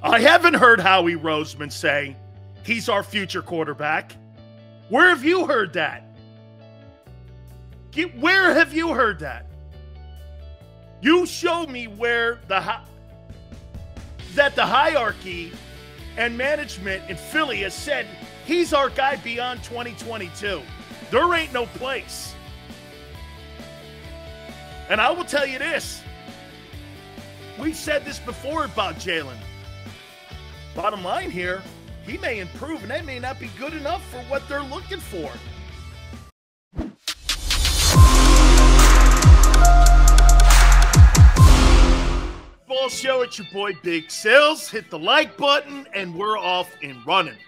I haven't heard Howie Roseman say he's our future quarterback. Where have you heard that? Where have you heard that? You show me where the hierarchy and management in Philly has said he's our guy beyond 2022. There ain't no place. And I will tell you this. We've said this before about Jalen. Bottom line here, he may improve, and that may not be good enough for what they're looking for. Ball show, it's your boy Big Silz. Hit the like button, and we're off and running.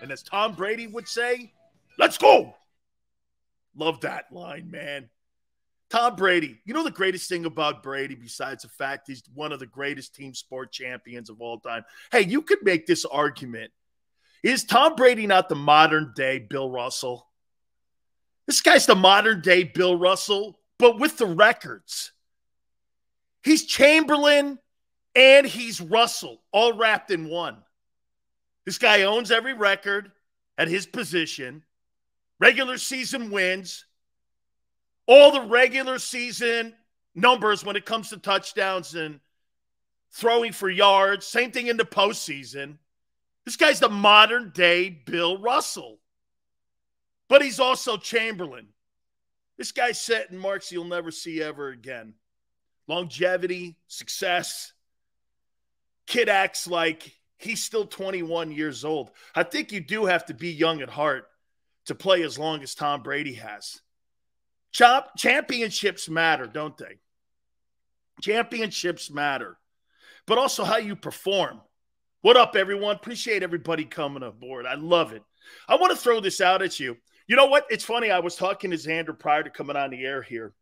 And as Tom Brady would say, let's go. Love that line, man. Tom Brady, you know the greatest thing about Brady, besides the fact he's one of the greatest team sport champions of all time? Hey, you could make this argument. Is Tom Brady not the modern-day Bill Russell? This guy's the modern-day Bill Russell, but with the records. He's Chamberlain and he's Russell, all wrapped in one. This guy owns every record at his position. Regular season wins. All the regular season numbers when it comes to touchdowns and throwing for yards. Same thing in the postseason. This guy's the modern-day Bill Russell. But he's also Chamberlain. This guy's setting marks you'll never see ever again. Longevity, success. Kid acts like he's still 21 years old. I think you do have to be young at heart to play as long as Tom Brady has. Championships matter, don't they? Championships matter. But also how you perform. What up, everyone? Appreciate everybody coming aboard. I love it. I want to throw this out at you. You know what? It's funny. I was talking to Xander prior to coming on the air here.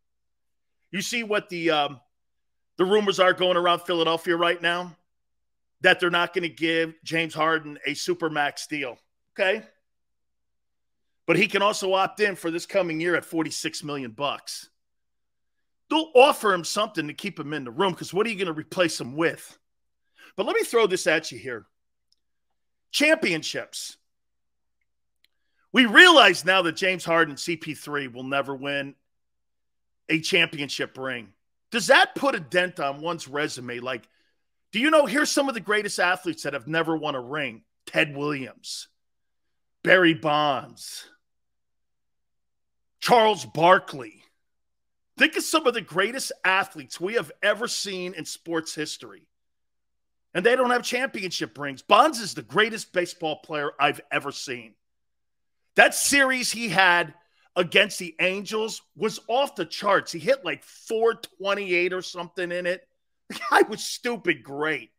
You see what the rumors are going around Philadelphia right now? That they're not going to give James Harden a Supermax deal. Okay? But he can also opt in for this coming year at $46 million. They'll offer him something to keep him in the room, because what are you going to replace him with? But let me throw this at you here. Championships. We realize now that James Harden, CP3, will never win a championship ring. Does that put a dent on one's resume? Like, do you know, here's some of the greatest athletes that have never won a ring. Ted Williams, Barry Bonds, Charles Barkley. Think of some of the greatest athletes we have ever seen in sports history. And they don't have championship rings. Bonds is the greatest baseball player I've ever seen. That series he had against the Angels was off the charts. He hit like 428 or something in it. The guy was stupid great.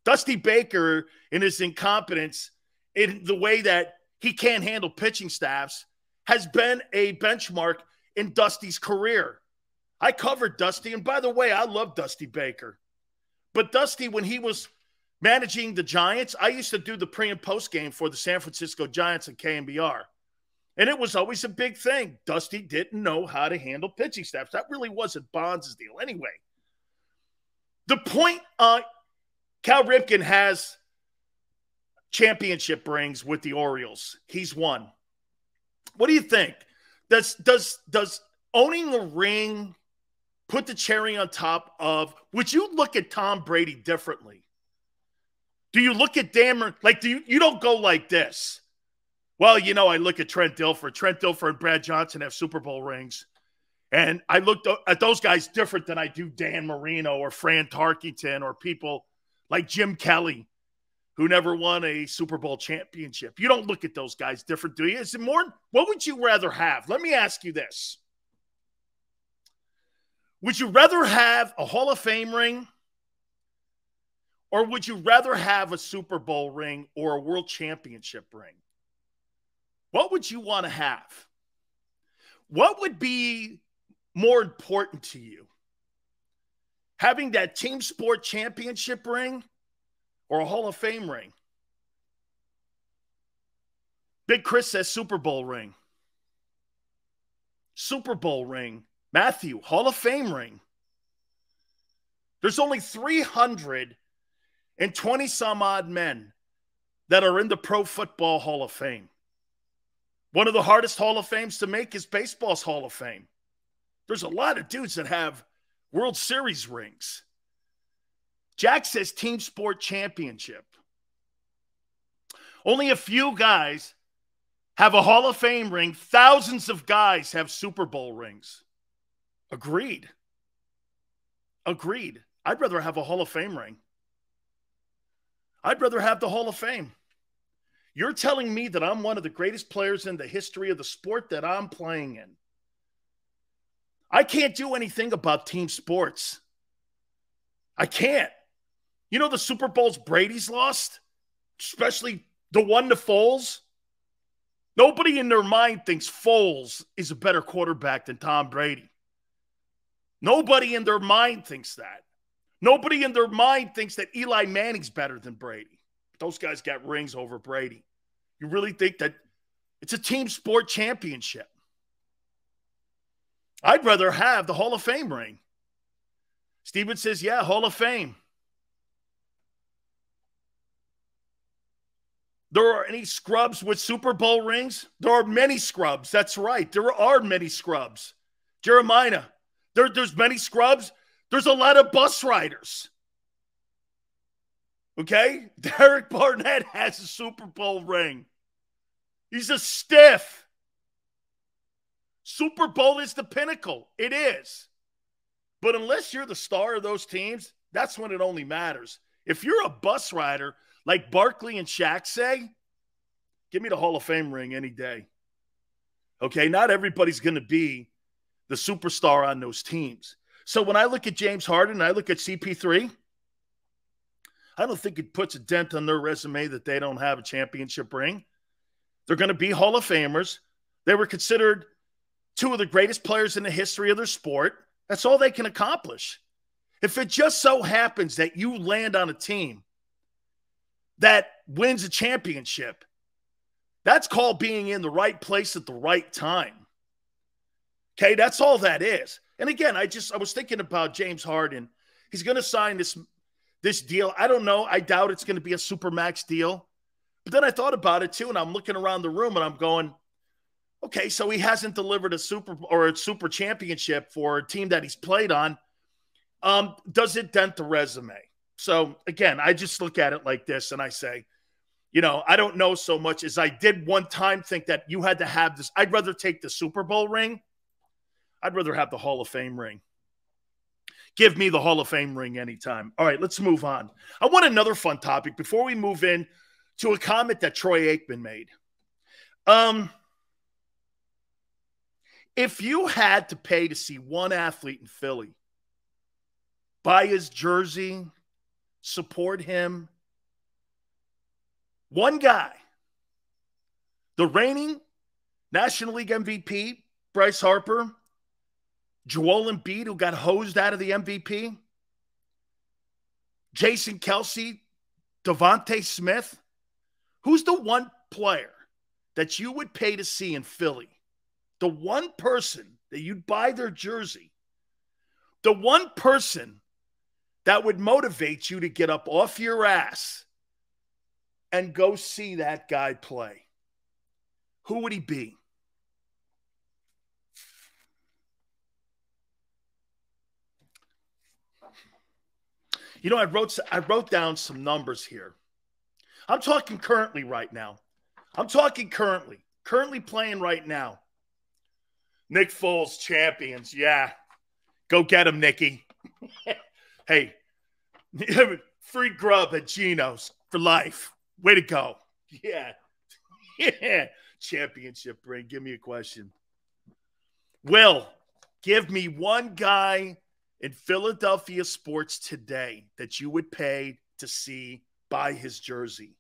Dusty Baker, in his incompetence, in the way that he can't handle pitching staffs, has been a benchmark in Dusty's career. I covered Dusty, and by the way, I love Dusty Baker. But Dusty, when he was managing the Giants, I used to do the pre- and post-game for the San Francisco Giants and KNBR. And it was always a big thing. Dusty didn't know how to handle pitching staffs. That really wasn't Bonds' deal anyway. The point, Cal Ripken has championship rings with the Orioles. He's won. What do you think? Does owning a ring put the cherry on top of, would you look at Tom Brady differently? Do you look at like, you don't go like this? Well, you know, I look at Trent Dilfer. Trent Dilfer and Brad Johnson have Super Bowl rings. And I looked at those guys different than I do Dan Marino or Fran Tarkenton or people like Jim Kelly, who never won a Super Bowl championship. You don't look at those guys different, do you? Is it more? What would you rather have? Let me ask you this. Would you rather have a Hall of Fame ring, or would you rather have a Super Bowl ring or a World Championship ring? What would you want to have? What would be more important to you? Having that team sport championship ring or a Hall of Fame ring? Big Chris says Super Bowl ring. Super Bowl ring. Matthew, Hall of Fame ring. There's only 300 and 20-some-odd men that are in the Pro Football Hall of Fame. One of the hardest Hall of Fames to make is baseball's Hall of Fame. There's a lot of dudes that have World Series rings. Jack says team sport championship. Only a few guys have a Hall of Fame ring. Thousands of guys have Super Bowl rings. Agreed. I'd rather have a Hall of Fame ring. I'd rather have the Hall of Fame. You're telling me that I'm one of the greatest players in the history of the sport that I'm playing in. I can't do anything about team sports. I can't. You know the Super Bowls Brady's lost? Especially the one to Foles? Nobody in their mind thinks Foles is a better quarterback than Tom Brady. Nobody in their mind thinks that. Nobody in their mind thinks that Eli Manning's better than Brady. Those guys got rings over Brady. You really think that it's a team sport championship? I'd rather have the Hall of Fame ring. Steven says, yeah, Hall of Fame. There are any scrubs with Super Bowl rings? There are many scrubs. That's right. There are many scrubs. Jeremiah, there's many scrubs. There's a lot of bus riders. Okay? Derek Barnett has a Super Bowl ring. He's a stiff. Super Bowl is the pinnacle. It is. But unless you're the star of those teams, that's when it only matters. If you're a bus rider, like Barkley and Shaq say, give me the Hall of Fame ring any day. Okay? Not everybody's going to be the superstar on those teams. So when I look at James Harden and I look at CP3, I don't think it puts a dent on their resume that they don't have a championship ring. They're going to be Hall of Famers. They were considered two of the greatest players in the history of their sport. That's all they can accomplish. If it just so happens that you land on a team that wins a championship, that's called being in the right place at the right time. Okay, that's all that is. And again, I was thinking about James Harden. He's going to sign this deal. I don't know. I doubt it's going to be a Supermax deal. But then I thought about it too, and I'm looking around the room and I'm going, okay, so he hasn't delivered a super championship for a team that he's played on. Does it dent the resume? So again, I just look at it like this and I say, I don't know so much as I did one time think that you had to have this. I'd rather take the Super Bowl ring. I'd rather have the Hall of Fame ring. Give me the Hall of Fame ring anytime. All right, let's move on. I want another fun topic before we move in to a comment that Troy Aikman made. If you had to pay to see one athlete in Philly, buy his jersey, support him, one guy, the reigning National League MVP, Bryce Harper, Joel Embiid, who got hosed out of the MVP, Jason Kelce, Devontae Smith, who's the one player that you would pay to see in Philly? The one person that you'd buy their jersey, the one person that would motivate you to get up off your ass and go see that guy play. Who would he be? I wrote down some numbers here. I'm talking currently right now. Currently playing right now. Nick Foles, champions. Yeah. Go get him, Nicky. Hey, free grub at Geno's for life. Way to go. Yeah. Yeah. Championship ring. Give me a question. Will, give me one guy in Philadelphia sports today that you would pay to see buy his jersey.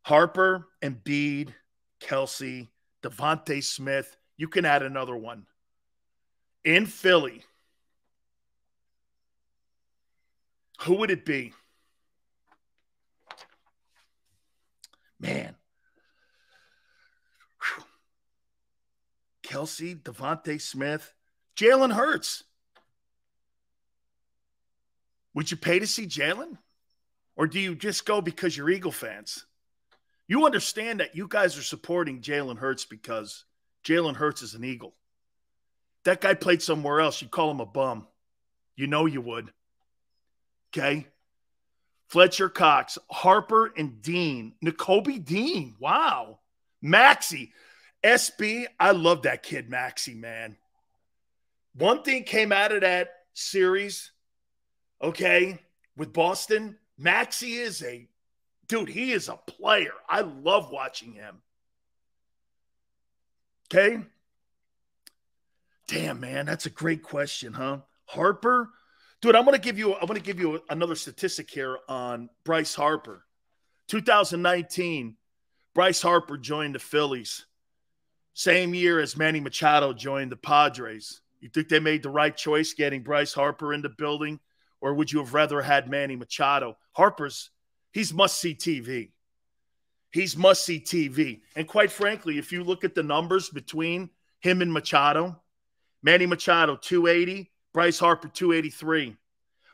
Harper, Embiid, Kelce, Devontae Smith. You can add another one. In Philly, who would it be? Man. Whew. Kelce, Devontae Smith, Jalen Hurts. Would you pay to see Jalen? Or do you just go because you're Eagle fans? You understand that you guys are supporting Jalen Hurts because Jalen Hurts is an Eagle. That guy played somewhere else. You'd call him a bum. You know you would. Okay? Fletcher Cox, Harper and Dean. N'Kobe Dean. Wow. Maxey. SB, I love that kid, Maxey, man. One thing came out of that series, okay, with Boston, Maxey is dude, he is a player. I love watching him. Okay? Damn, man, that's a great question, huh? Harper? Dude, I'm gonna give you another statistic here on Bryce Harper. 2019, Bryce Harper joined the Phillies. Same year as Manny Machado joined the Padres. You think they made the right choice getting Bryce Harper in the building, or would you have rather had Manny Machado? He's must-see TV. He's must-see TV. And quite frankly, if you look at the numbers between him and Machado, Manny Machado, 280, Bryce Harper, 283.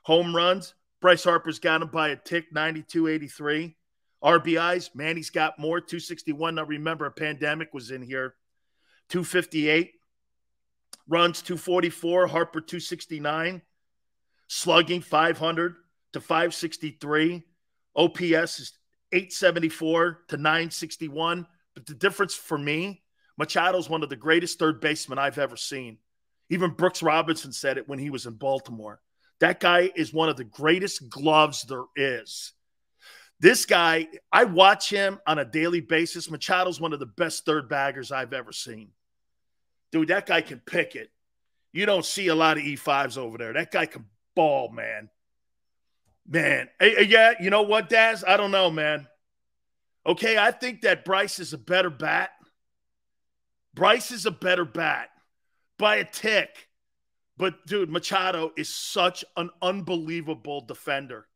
Home runs, Bryce Harper's got him by a tick, 92, 83. RBIs, Manny's got more, 261. Now remember, a pandemic was in here. 258. Runs, 244. Harper, 269. Slugging, 500 to 563. OPS is 874 to 961. But the difference for me, Machado's one of the greatest third basemen I've ever seen. Even Brooks Robinson said it when he was in Baltimore. That guy is one of the greatest gloves there is. This guy, I watch him on a daily basis. Machado's one of the best third baggers I've ever seen. Dude, that guy can pick it. You don't see a lot of E5s over there. That guy can ball, man. Man, yeah, you know what, Daz? I don't know, man. Okay, I think that Bryce is a better bat. Bryce is a better bat by a tick. But, dude, Machado is such an unbelievable defender.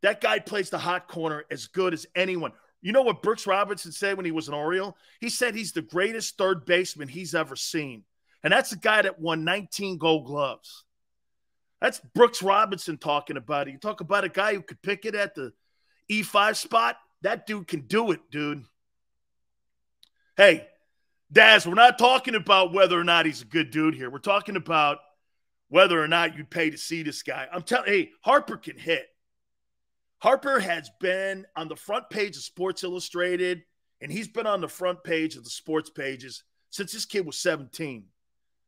That guy plays the hot corner as good as anyone. You know what Brooks Robinson said when he was an Oriole? He said he's the greatest third baseman he's ever seen. And that's a guy that won 19 Gold Gloves. That's Brooks Robinson talking about it. You talk about a guy who could pick it at the E5 spot. That dude can do it, dude. Hey, Daz, we're not talking about whether or not he's a good dude here. We're talking about whether or not you'd pay to see this guy. I'm telling you, hey, Harper can hit. Harper has been on the front page of Sports Illustrated, and he's been on the front page of the sports pages since this kid was 17.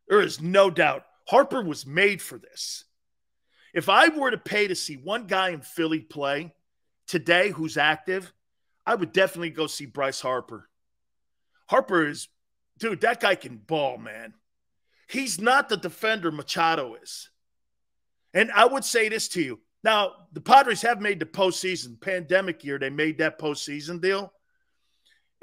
There is no doubt. Harper was made for this. If I were to pay to see one guy in Philly play today who's active, I would definitely go see Bryce Harper. Harper is, dude, that guy can ball, man. He's not the defender Machado is. And I would say this to you. Now, the Padres have made the postseason. Pandemic year, they made that postseason deal.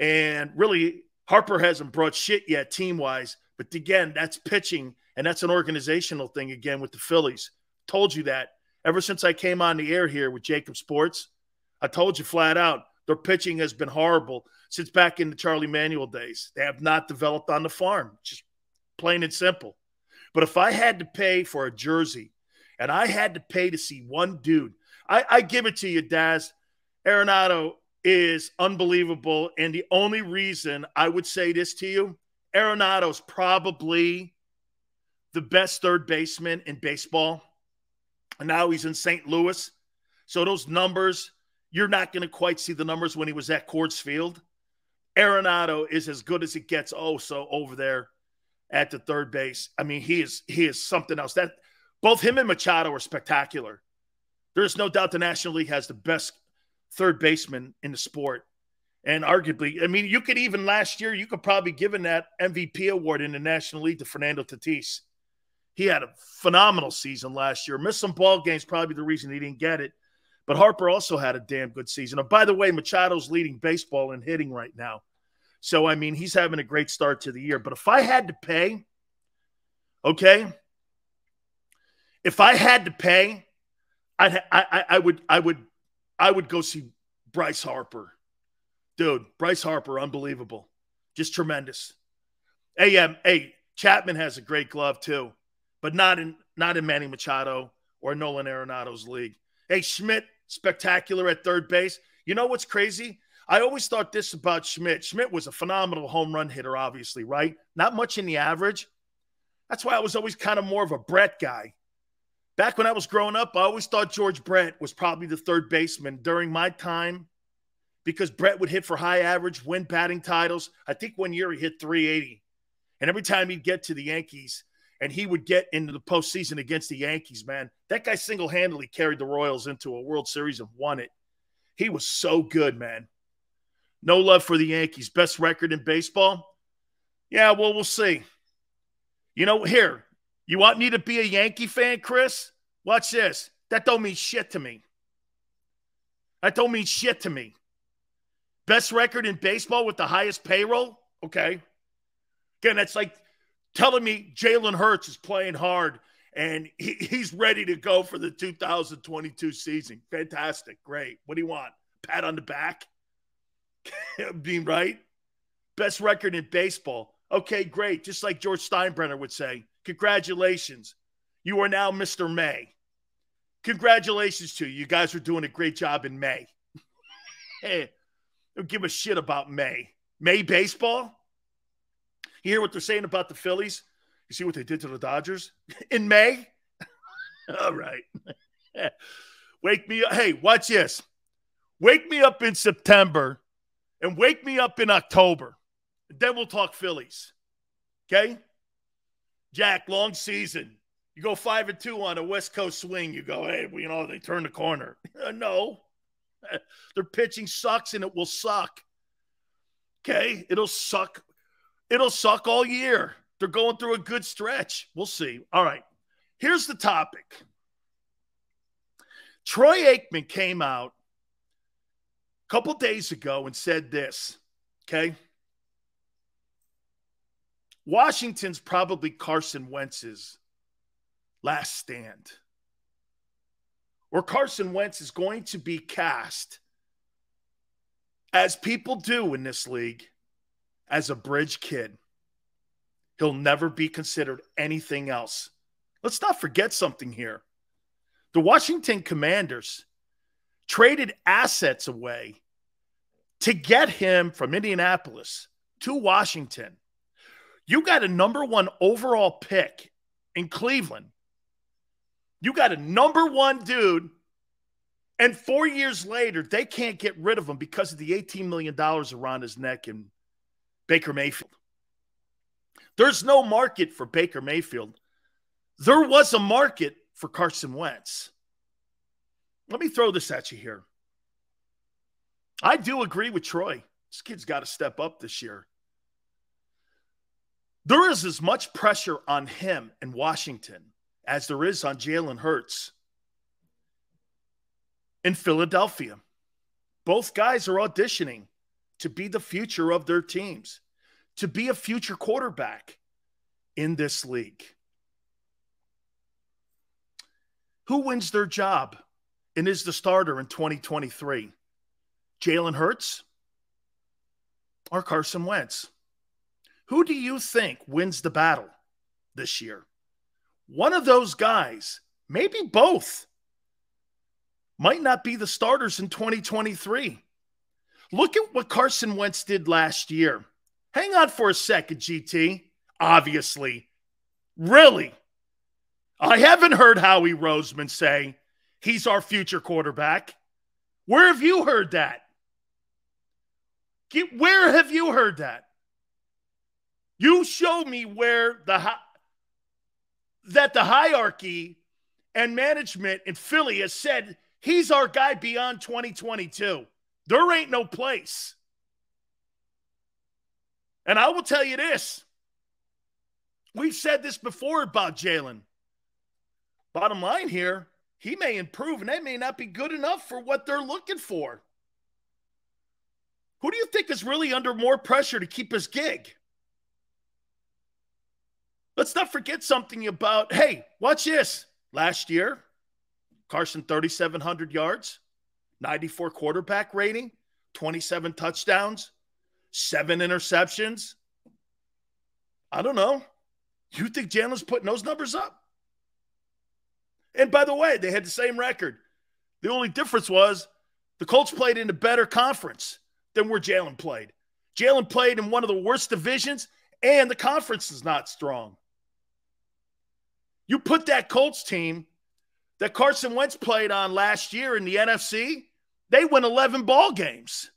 And really, Harper hasn't brought shit yet team-wise. But again, that's pitching, and that's an organizational thing again with the Phillies. Told you that. Ever since I came on the air here with JAKIB Sports, I told you flat out, their pitching has been horrible since back in the Charlie Manuel days. They have not developed on the farm. Just plain and simple. But if I had to pay for a jersey, and I had to pay to see one dude, I give it to you, Daz. Arenado is unbelievable. And the only reason I would say this to you, Arenado's probably the best third baseman in baseball. And now he's in St. Louis. So those numbers, you're not going to quite see the numbers when he was at Coors Field. Arenado is as good as it gets so over there at the third base. I mean, he is something else. That both him and Machado are spectacular. There's no doubt the National League has the best third baseman in the sport. And arguably, I mean, you could even last year, you could probably give him that MVP award in the National League to Fernando Tatis. He had a phenomenal season last year. Missed some ball games, probably the reason he didn't get it. But Harper also had a damn good season. And by the way, Machado's leading baseball in hitting right now. So, I mean, he's having a great start to the year. But if I had to pay, okay, if I had to pay, I would go see Bryce Harper. Dude, Bryce Harper, unbelievable. Just tremendous. Hey, Chapman has a great glove too, but not in Manny Machado or Nolan Arenado's league. Hey, Schmidt spectacular at third base. You know what's crazy? I always thought this about Schmidt. Schmidt was a phenomenal home run hitter, obviously, right? Not much in the average. That's why I was always kind of more of a Brett guy. Back when I was growing up, I always thought George Brett was probably the third baseman during my time because Brett would hit for high average, win batting titles. I think one year he hit 380. And every time he'd get to the Yankees and he would get into the postseason against the Yankees, man, that guy single-handedly carried the Royals into a World Series and won it. He was so good, man. No love for the Yankees. Best record in baseball? Yeah, well, we'll see. You know, here, you want me to be a Yankee fan, Chris? Watch this. That don't mean shit to me. That don't mean shit to me. Best record in baseball with the highest payroll? Okay. Again, that's like telling me Jalen Hurts is playing hard and he's ready to go for the 2022 season. Fantastic. Great. What do you want? Pat on the back? Being right? Best record in baseball. Okay, great. Just like George Steinbrenner would say, congratulations. You are now Mr. May. Congratulations to you. You guys are doing a great job in May. Hey, don't give a shit about May. May baseball? You hear what they're saying about the Phillies? You see what they did to the Dodgers? In May? All right. Wake me up. Hey, watch this. Wake me up in September and wake me up in October. Then we'll talk Phillies. Okay? Jack, long season. You go 5-2 on a West Coast swing. You go, hey, well, you know, they turn the corner. No. Their pitching sucks and it will suck. Okay? It'll suck. It'll suck all year. They're going through a good stretch. We'll see. All right. Here's the topic. Troy Aikman came out a couple days ago and said this. Okay? Washington's probably Carson Wentz's last stand. Or Carson Wentz is going to be cast, as people do in this league, as a bridge kid. He'll never be considered anything else. Let's not forget something here. The Washington Commanders traded assets away to get him from Indianapolis to Washington. You got a number 1 overall pick in Cleveland. You got a number 1 dude, and 4 years later, they can't get rid of him because of the $18 million around his neck in Baker Mayfield. There's no market for Baker Mayfield. There was a market for Carson Wentz. Let me throw this at you here. I do agree with Troy. This kid's got to step up this year. There is as much pressure on him in Washington as there is on Jalen Hurts in Philadelphia. Both guys are auditioning to be the future of their teams, to be a future quarterback in this league. Who wins their job and is the starter in 2023? Jalen Hurts or Carson Wentz? Who do you think wins the battle this year? One of those guys, maybe both, might not be the starters in 2023. Look at what Carson Wentz did last year. Hang on for a second, GT. Obviously. Really? I haven't heard Howie Roseman say he's our future quarterback. Where have you heard that? Where have you heard that? You show me where that the hierarchy and management in Philly has said he's our guy beyond 2022. There ain't no place. And I will tell you this. We've said this before about Jalen. Bottom line here, he may improve, and that may not be good enough for what they're looking for. Who do you think is really under more pressure to keep his gig? Let's not forget something about, hey, watch this. Last year, Carson, 3,700 yards, 94 quarterback rating, 27 touchdowns, 7 interceptions. I don't know. You think Jalen's putting those numbers up? And by the way, they had the same record. The only difference was the Colts played in a better conference than where Jalen played. Jalen played in one of the worst divisions, and the conference is not strong. You put that Colts team that Carson Wentz played on last year in the NFC, they win 11 ball games.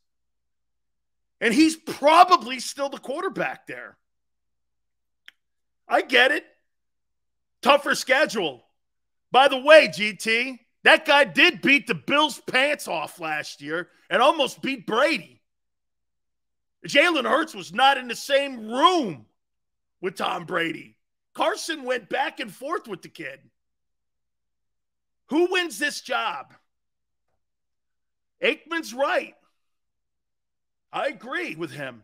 And he's probably still the quarterback there. I get it. Tougher schedule. By the way, GT, that guy did beat the Bills' pants off last year and almost beat Brady. Jalen Hurts was not in the same room with Tom Brady. Carson went back and forth with the kid. Who wins this job? Aikman's right. I agree with him.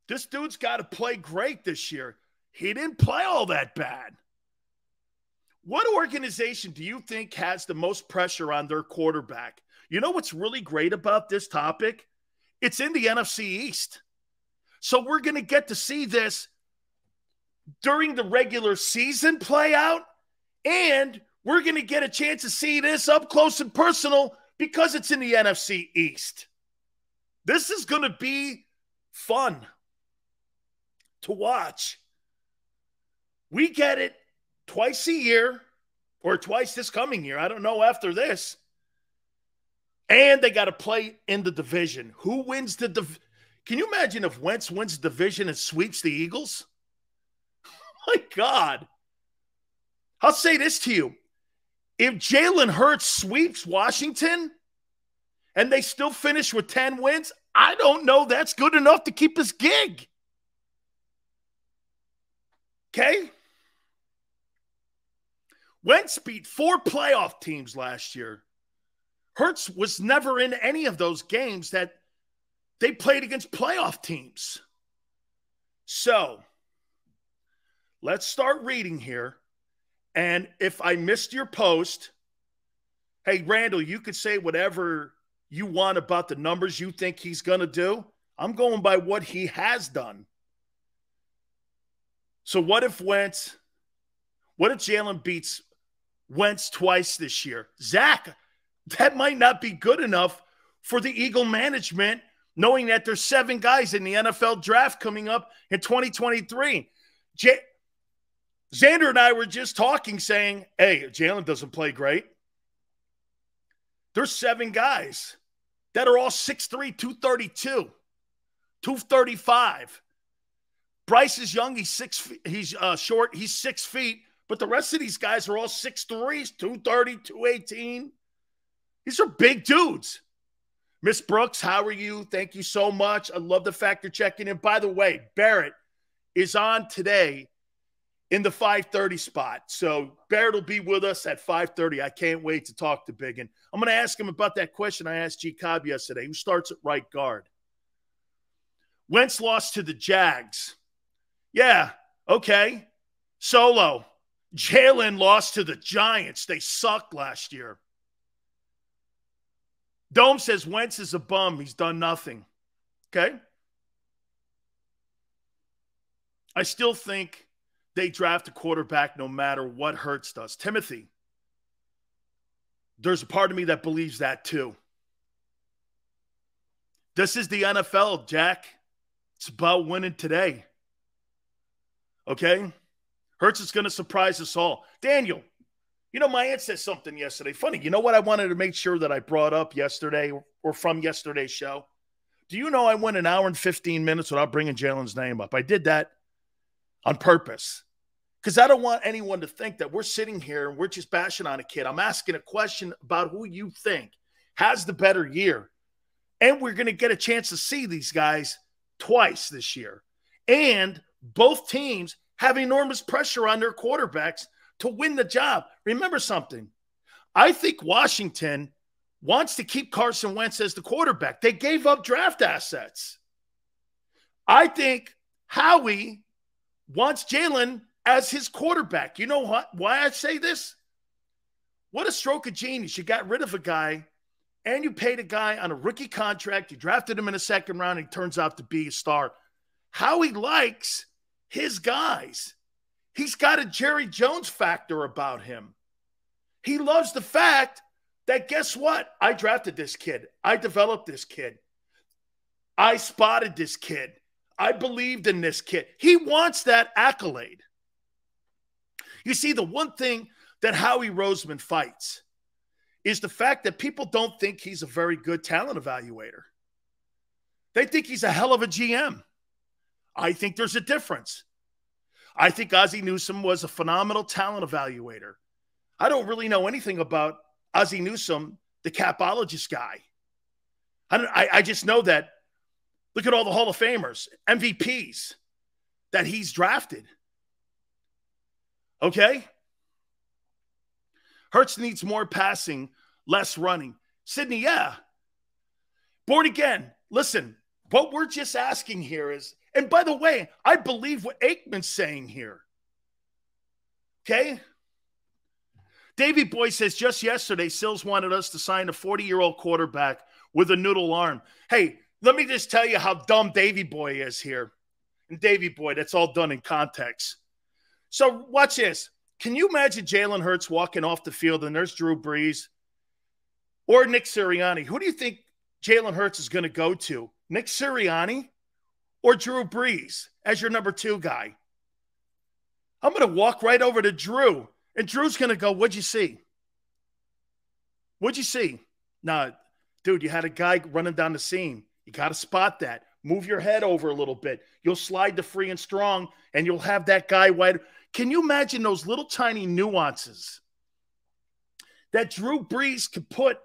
This dude's got to play great this year. He didn't play all that bad. What organization do you think has the most pressure on their quarterback? You know what's really great about this topic? It's in the NFC East. So we're going to get to see this during the regular season play out, and we're going to get a chance to see this up close and personal because it's in the NFC East. This is going to be fun to watch. We get it twice a year or twice this coming year. I don't know after this. And they got to play in the division. Who wins the division? Can you imagine if Wentz wins the division and sweeps the Eagles? My God. I'll say this to you. If Jalen Hurts sweeps Washington and they still finish with 10 wins, I don't know that's good enough to keep his gig. Okay? Wentz beat 4 playoff teams last year. Hurts was never in any of those games that they played against playoff teams. So, let's start reading here. And if I missed your post, hey, Randall, you could say whatever you want about the numbers you think he's going to do. I'm going by what he has done. So what if Jalen beats Wentz twice this year? Zach, that might not be good enough for the Eagle management, knowing that there's 7 guys in the NFL draft coming up in 2023. Xander and I were just talking, saying, hey, Jalen doesn't play great. There's 7 guys that are all 6'3", 232, 235. Bryce is young. He's short. He's 6 feet. But the rest of these guys are all 6'3", 230, 218. These are big dudes. Miss Brooks, how are you? Thank you so much. I love the fact you're checking in. By the way, Barrett is on today in the 5:30 spot. So Barrett will be with us at 5:30. I can't wait to talk to Biggin. I'm going to ask him about that question I asked JAKIB yesterday. Who starts at right guard? Wentz lost to the Jags. Yeah, okay. Solo. Jalen lost to the Giants. They sucked last year. Dome says Wentz is a bum. He's done nothing. Okay? I still think they draft a quarterback no matter what Hurts does. Timothy, there's a part of me that believes that too. This is the NFL, Jack. It's about winning today. Okay? Hurts is going to surprise us all. Daniel, you know, my aunt said something yesterday. Funny, you know what I wanted to make sure that I brought up yesterday or from yesterday's show? Do you know I went an hour and 15 minutes without bringing Jalen's name up? I did that on purpose because I don't want anyone to think that we're sitting here and we're just bashing on a kid. I'm asking a question about who you think has the better year. And we're going to get a chance to see these guys twice this year. And both teams have enormous pressure on their quarterbacks to win the job. Remember something. I think Washington wants to keep Carson Wentz as the quarterback. They gave up draft assets. I think Howie wants Jalen as his quarterback. You know what? Why I say this? What a stroke of genius. You got rid of a guy and you paid a guy on a rookie contract. You drafted him in the second round and he turns out to be a star. Howie likes his guys. He's got a Jerry Jones factor about him. He loves the fact that guess what? I drafted this kid. I developed this kid. I spotted this kid. I believed in this kid. He wants that accolade. You see, the one thing that Howie Roseman fights is the fact that people don't think he's a very good talent evaluator. They think he's a hell of a GM. I think there's a difference. I think Ozzie Newsome was a phenomenal talent evaluator. I don't really know anything about Ozzie Newsome, the capologist guy. I just know that, look at all the Hall of Famers, MVPs that he's drafted. Okay? Hurts needs more passing, less running. Sydney, yeah. Born again. Listen, what we're just asking here is, and by the way, I believe what Aikman's saying here. Okay? Davey Boy says, just yesterday, Silz wanted us to sign a 40-year-old quarterback with a noodle arm. Hey, let me just tell you how dumb Davey Boy is here. And Davey Boy, that's all done in context. So watch this. Can you imagine Jalen Hurts walking off the field and there's Drew Brees or Nick Sirianni? Who do you think Jalen Hurts is going to go to? Nick Sirianni or Drew Brees as your number 2 guy? I'm going to walk right over to Drew, and Drew's going to go, what'd you see? What'd you see? Nah, dude, you had a guy running down the seam. You got to spot that. Move your head over a little bit. You'll slide to free and strong, and you'll have that guy wide. Can you imagine those little tiny nuances that Drew Brees could put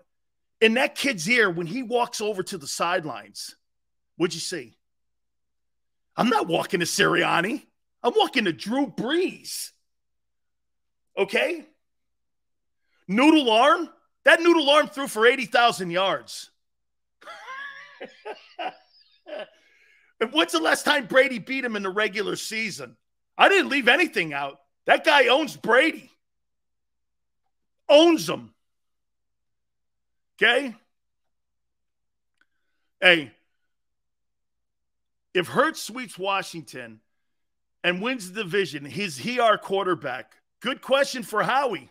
in that kid's ear when he walks over to the sidelines? What'd you see? I'm not walking to Sirianni. I'm walking to Drew Brees. Okay? Noodle arm? That noodle arm threw for 80,000 yards. And when's the last time Brady beat him in the regular season? I didn't leave anything out. That guy owns Brady. Owns him. Okay? Hey, if Hurts sweeps Washington and wins the division, is he our quarterback? Good question for Howie.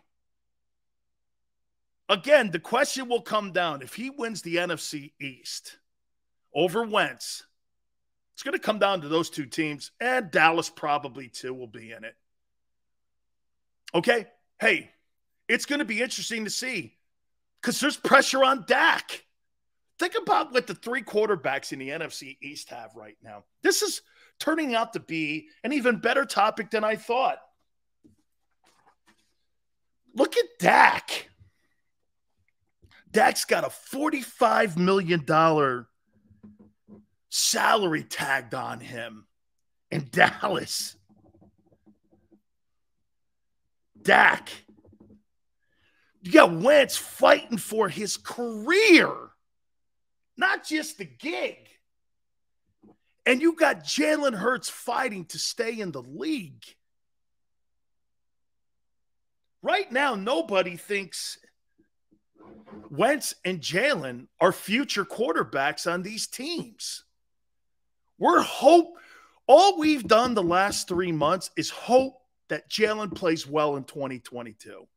Again, the question will come down. If he wins the NFC East over Wentz, it's going to come down to those 2 teams, and Dallas probably too will be in it. Okay? Hey, it's going to be interesting to see because there's pressure on Dak. Think about what the 3 quarterbacks in the NFC East have right now. This is turning out to be an even better topic than I thought. Look at Dak. Dak's got a $45 million salary tagged on him in Dallas. Dak. You got Wentz fighting for his career, not just the gig. And you got Jalen Hurts fighting to stay in the league. Right now, nobody thinks Wentz and Jalen are future quarterbacks on these teams. All we've done the last 3 months is hope that Jalen plays well in 2022.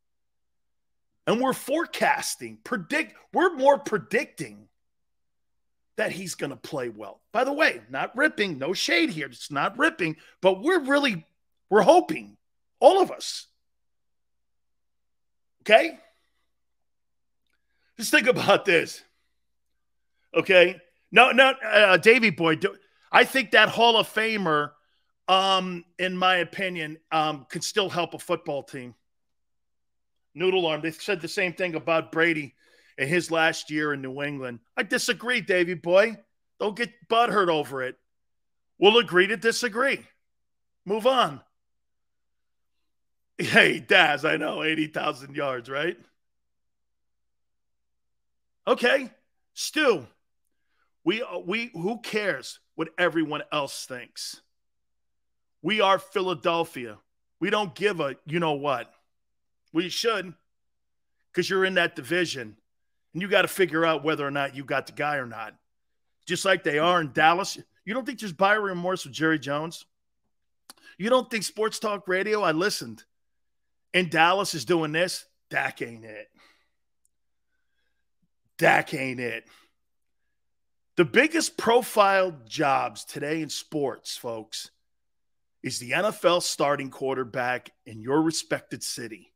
And we're forecasting, we're more predicting that he's going to play well. By the way, not ripping, no shade here. It's not ripping, but we're hoping, all of us. Okay? Just think about this. Okay? No, Davey Boy, I think that Hall of Famer, in my opinion, could still help a football team. Noodle arm. They said the same thing about Brady in his last year in New England. I disagree, Davey Boy. Don't get butthurt over it. We'll agree to disagree. Move on. Hey, Daz, I know, 80,000 yards, right? Okay. Stu, who cares what everyone else thinks? We are Philadelphia. We don't give a you-know-what. Well, you should, because you're in that division, and you got to figure out whether or not you got the guy or not. Just like they are in Dallas. You don't think there's buyer remorse with Jerry Jones? You don't think Sports Talk Radio, I listened, in Dallas is doing this? Dak ain't it. Dak ain't it. The biggest profile jobs today in sports, folks, is the NFL starting quarterback in your respected city.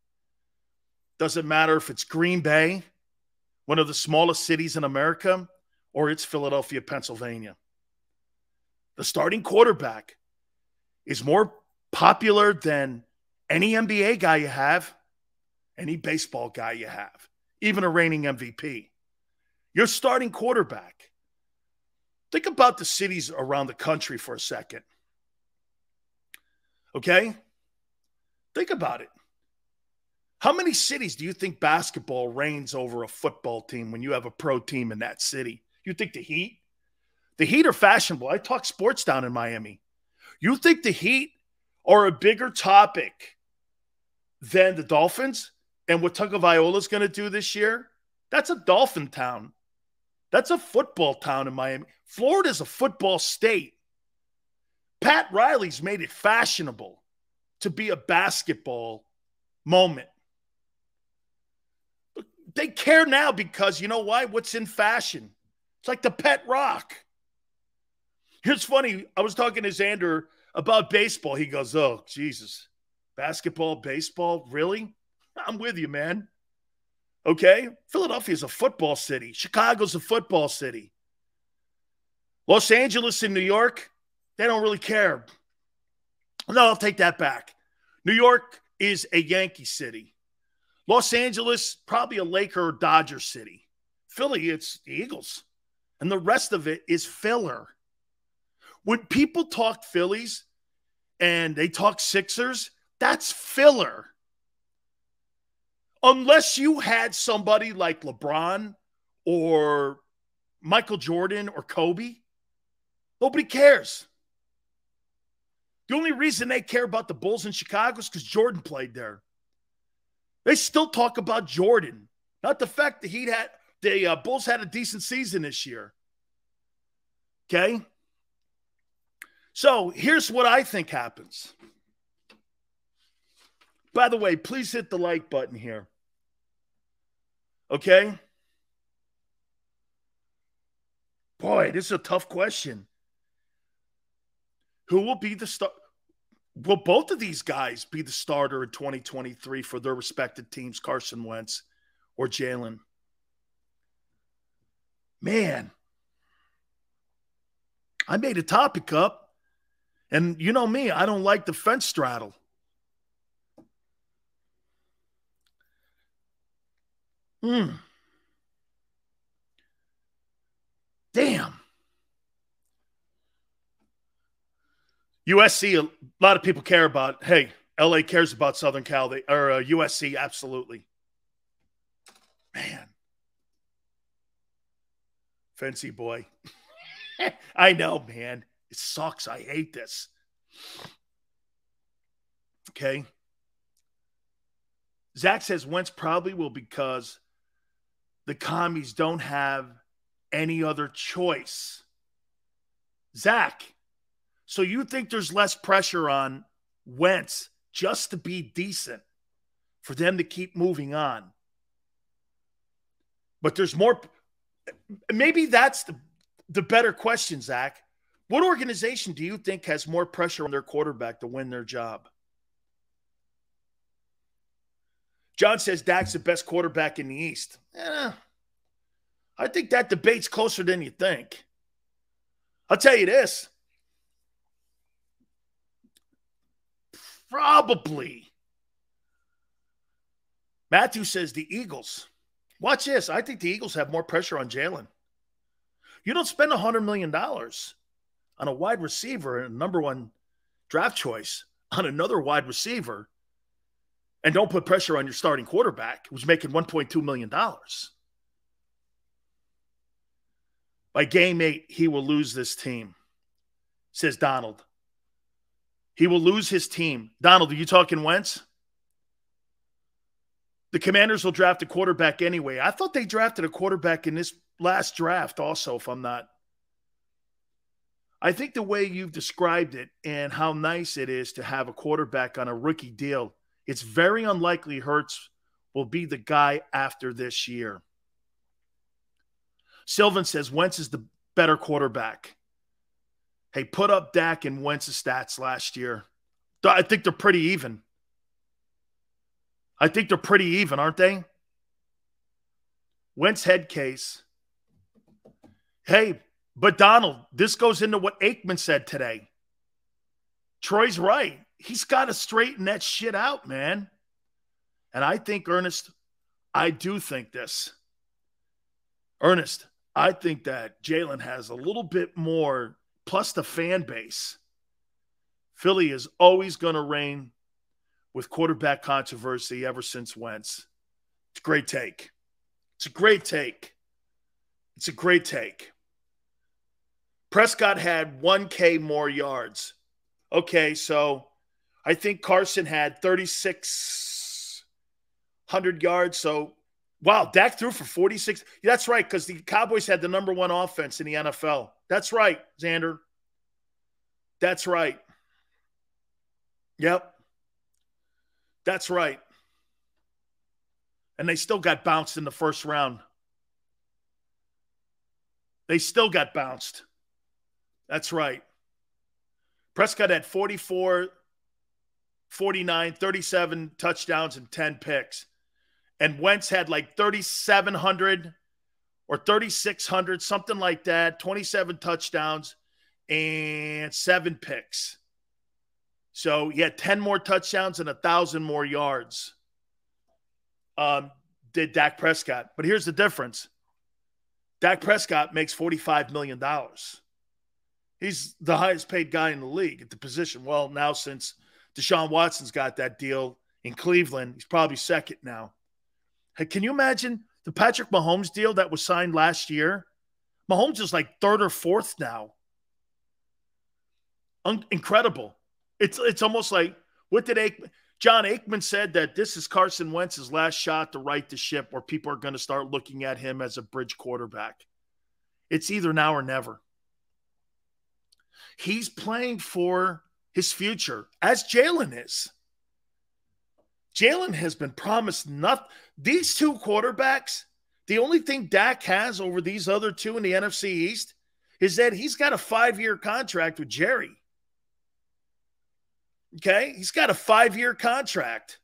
Doesn't matter if it's Green Bay, one of the smallest cities in America, or it's Philadelphia, Pennsylvania. The starting quarterback is more popular than any NBA guy you have, any baseball guy you have, even a reigning MVP. Your starting quarterback. Think about the cities around the country for a second. Okay? Think about it. How many cities do you think basketball reigns over a football team when you have a pro team in that city? You think the Heat? The Heat are fashionable. I talk sports down in Miami. You think the Heat are a bigger topic than the Dolphins and what Tagovailoa is going to do this year? That's a Dolphin town. That's a football town in Miami. Florida's a football state. Pat Riley's made it fashionable to be a basketball moment. They care now because, you know why? What's in fashion? It's like the pet rock. It's funny. I was talking to Xander about baseball. He goes, oh, Jesus. Basketball, baseball? Really? I'm with you, man. Okay? Philadelphia's a football city. Chicago's a football city. Los Angeles and New York, they don't really care. No, I'll take that back. New York is a Yankee city. Los Angeles, probably a Laker or Dodger city. Philly, it's the Eagles. And the rest of it is filler. When people talk Phillies and they talk Sixers, that's filler. Unless you had somebody like LeBron or Michael Jordan or Kobe, nobody cares. The only reason they care about the Bulls in Chicago is because Jordan played there. They still talk about Jordan, not the fact that the Bulls had a decent season this year. Okay? So here's what I think happens. By the way, please hit the like button here. Okay? Boy, this is a tough question. Who will be the star? Will both of these guys be the starter in 2023 for their respective teams, Carson Wentz or Jalen? Man, I made a topic up, and you know me, I don't like the fence straddle. Damn. USC, a lot of people care about. Hey, LA cares about Southern Cal. USC, absolutely. Man. Fancy boy. I know, man. It sucks. I hate this. Okay. Zach says Wentz probably will because the commies don't have any other choice. Zach, so you think there's less pressure on Wentz just to be decent for them to keep moving on? But there's more. Maybe that's the better question, Zach. What organization do you think has more pressure on their quarterback to win their job? John says Dak's the best quarterback in the East. I think that debate's closer than you think. I'll tell you this. Probably. Matthew says the Eagles. Watch this. I think the Eagles have more pressure on Jalen. You don't spend $100 million on a wide receiver and a number one draft choice on another wide receiver and don't put pressure on your starting quarterback who's making $1.2 million. By game 8, he will lose this team, says Donald. He will lose his team. Donald, are you talking Wentz? The Commanders will draft a quarterback anyway. I thought they drafted a quarterback in this last draft also, if I'm not. I think the way you've described it and how nice it is to have a quarterback on a rookie deal, it's very unlikely Hurts will be the guy after this year. Sylvan says Wentz is the better quarterback. Hey, put up Dak and Wentz's stats last year. I think they're pretty even. Aren't they? Wentz head case. Hey, but Donald, this goes into what Aikman said today. Troy's right. He's got to straighten that shit out, man. And I think, Ernest, I do think this. Ernest, I think that Jalen has a little bit more, plus the fan base. Philly is always going to reign with quarterback controversy ever since Wentz. It's a great take. Prescott had 1K more yards. Okay, so I think Carson had 3,600 yards. So, wow, Dak threw for 46. That's right, because the Cowboys had the number one offense in the NFL. That's right, Xander. That's right. Yep. That's right. And they still got bounced in the first round. That's right. Prescott had 44, 49, 37 touchdowns and 10 picks. And Wentz had like 3,700 or 3,600, something like that, 27 touchdowns and 7 picks. So he had 10 more touchdowns and 1,000 more yards. Did Dak Prescott. But here's the difference. Dak Prescott makes $45 million. He's the highest paid guy in the league at the position. Well, now since Deshaun Watson's got that deal in Cleveland, he's probably second now. Hey, can you imagine the Patrick Mahomes deal that was signed last year? Mahomes is like third or fourth now. Incredible. It's almost like, what did Aikman? John Aikman said that this is Carson Wentz's last shot to right the ship, where people are going to start looking at him as a bridge quarterback. It's either now or never. He's playing for his future, as Jalen is. Jalen has been promised nothing. These two quarterbacks, the only thing Dak has over these other two in the NFC East is that he's got a 5-year contract with Jerry. Okay? He's got a 5-year contract.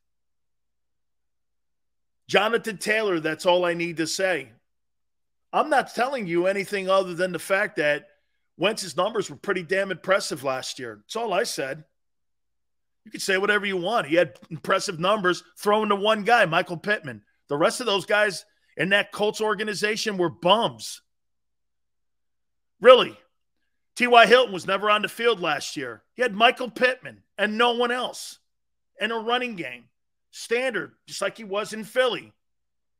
Jonathan Taylor, that's all I need to say. I'm not telling you anything other than the fact that Wentz's numbers were pretty damn impressive last year. That's all I said. You can say whatever you want. He had impressive numbers throwing to one guy, Michael Pittman. The rest of those guys in that Colts organization were bums. Really. T.Y. Hilton was never on the field last year. He had Michael Pittman and no one else. And a running game. Standard, just like he was in Philly.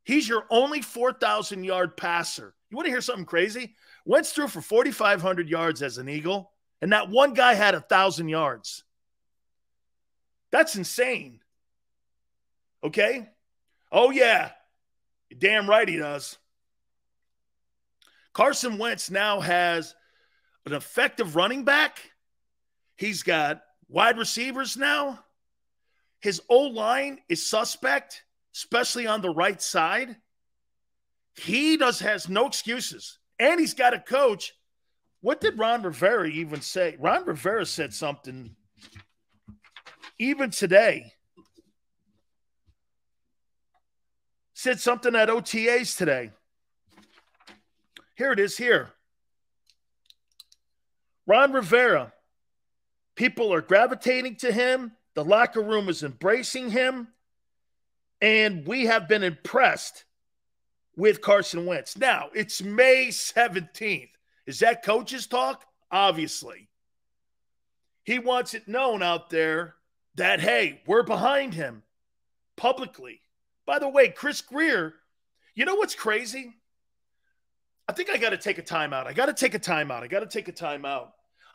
He's your only 4,000-yard passer. You want to hear something crazy? Wentz threw for 4,500 yards as an Eagle, and that one guy had 1,000 yards. That's insane. Okay? Oh, yeah. You're damn right he does. Carson Wentz now has an effective running back. He's got wide receivers now. His O-line is suspect, especially on the right side. He has no excuses. And he's got a coach. What did Ron Rivera even say? Ron Rivera said something even today. Said something at OTAs today. Here it is here. Ron Rivera. People are gravitating to him. The locker room is embracing him. And we have been impressed with Carson Wentz. Now, it's May 17th. Is that coach's talk? Obviously. He wants it known out there that, hey, we're behind him publicly. By the way, Chris Greer, you know what's crazy? I think I got to take a timeout.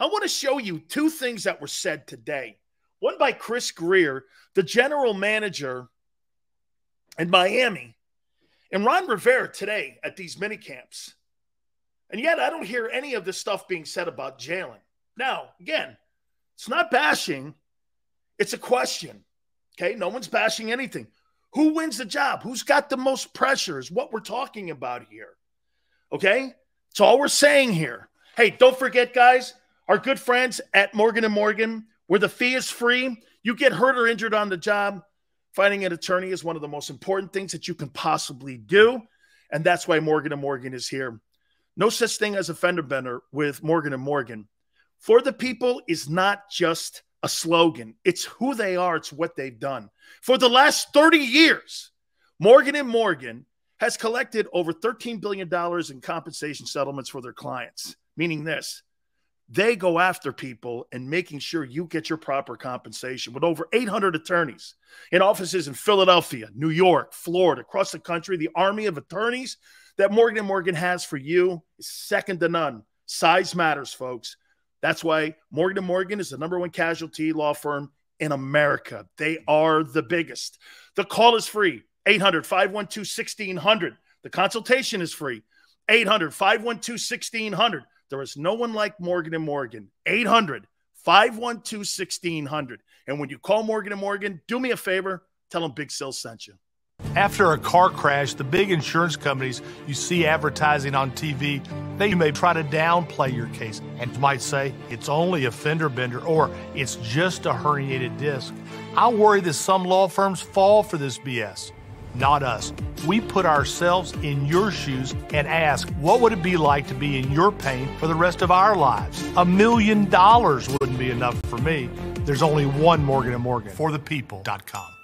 I want to show you two things that were said today. One by Chris Greer, the general manager in Miami, and Ron Rivera today at these mini camps. And yet I don't hear any of this stuff being said about Jalen. Now, again, it's not bashing. It's a question. Okay? No one's bashing anything. Who wins the job? Who's got the most pressure is what we're talking about here. Okay? That's all we're saying here. Hey, don't forget, guys, our good friends at Morgan & Morgan, where the fee is free. You get hurt or injured on the job, finding an attorney is one of the most important things that you can possibly do, and that's why Morgan & Morgan is here. No such thing as a fender bender with Morgan & Morgan. For the people is not just a slogan. It's who they are. It's what they've done. For the last 30 years, Morgan & Morgan has collected over $13 billion in compensation settlements for their clients, meaning this. They go after people and making sure you get your proper compensation with over 800 attorneys in offices in Philadelphia, New York, Florida, across the country. The army of attorneys that Morgan & Morgan has for you is second to none. Size matters, folks. That's why Morgan & Morgan is the #1 casualty law firm in America. They are the biggest. The call is free, 800-512-1600. The consultation is free, 800-512-1600. There is no one like Morgan & Morgan, 800-512-1600. And when you call Morgan & Morgan, do me a favor, tell them Big Silz sent you. After a car crash, the big insurance companies you see advertising on TV, they may try to downplay your case and might say it's only a fender bender or it's just a herniated disc. I worry that some law firms fall for this BS. Not us. We put ourselves in your shoes and ask, what would it be like to be in your pain for the rest of our lives? $1 million wouldn't be enough for me. There's only one Morgan & Morgan. ForThePeople.com.